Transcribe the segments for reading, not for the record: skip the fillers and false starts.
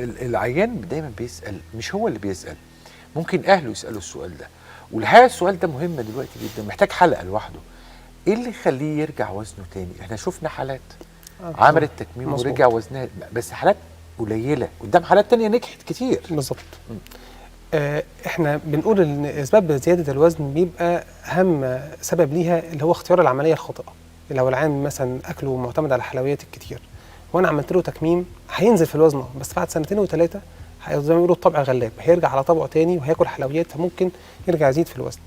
العيان دايما بيسال، مش هو اللي بيسال، ممكن اهله يسالوا السؤال ده. والحقيقه السؤال ده مهم دلوقتي جدا، محتاج حلقه لوحده. ايه اللي يخليه يرجع وزنه تاني؟ احنا شفنا حالات عملت تكميم ورجع وزنها، بس حالات قليله قدام حالات تانية نجحت كتير. بالظبط. احنا بنقول ان اسباب زياده الوزن بيبقى اهم سبب ليها اللي هو اختيار العمليه الخاطئه. لو العيان مثلا اكله معتمد على الحلويات الكتير وانا عملت له تكميم، هينزل في الوزن بس بعد سنتين وثلاثه زي ما بيقولوا الطبع غلاب، هيرجع على طبعه تاني وهياكل حلويات، فممكن يرجع يزيد في الوزن.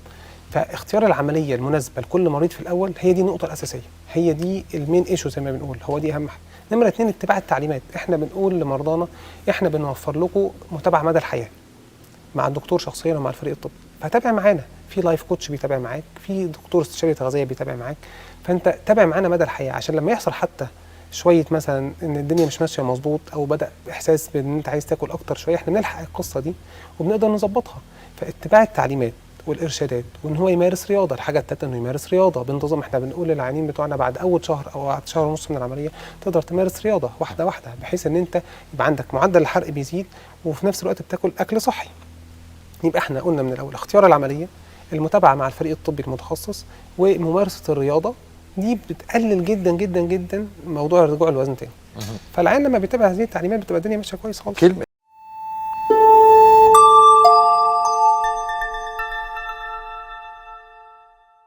فاختيار العمليه المناسبه لكل مريض في الاول هي دي النقطه الاساسيه، هي دي المين ايشو زي ما بنقول، هو دي اهم حاجه. نمره 2 اتباع التعليمات. احنا بنقول لمرضانا احنا بنوفر لكم متابعه مدى الحياه مع الدكتور شخصيا ومع الفريق الطبي، فتابع معانا، في لايف كوتش بيتابع معاك، في دكتور استشاري تغذيه بيتابع معاك، فانت تابع معانا مدى الحياه عشان لما يحصل حتى شويه مثلا ان الدنيا مش ماشيه مظبوط او بدا احساس بان انت عايز تاكل اكتر شويه، احنا بنلحق القصه دي وبنقدر نظبطها. فاتباع التعليمات والارشادات، وان هو يمارس رياضه. الحاجه الثالثه انه يمارس رياضه بانتظام. احنا بنقول للعيانين بتوعنا بعد اول شهر او بعد شهر ونص من العمليه تقدر تمارس رياضه واحده واحده، بحيث ان انت يبقى عندك معدل الحرق بيزيد وفي نفس الوقت بتاكل اكل صحي. يبقى احنا قلنا من الاول اختيار العمليه، المتابعه مع الفريق الطبي المتخصص، وممارسه الرياضه، دي بتقلل جدا جدا جدا موضوع رجوع الوزن تاني. فالعيان لما بيتابع هذه التعليمات بتبقى الدنيا ماشيه كويس خالص.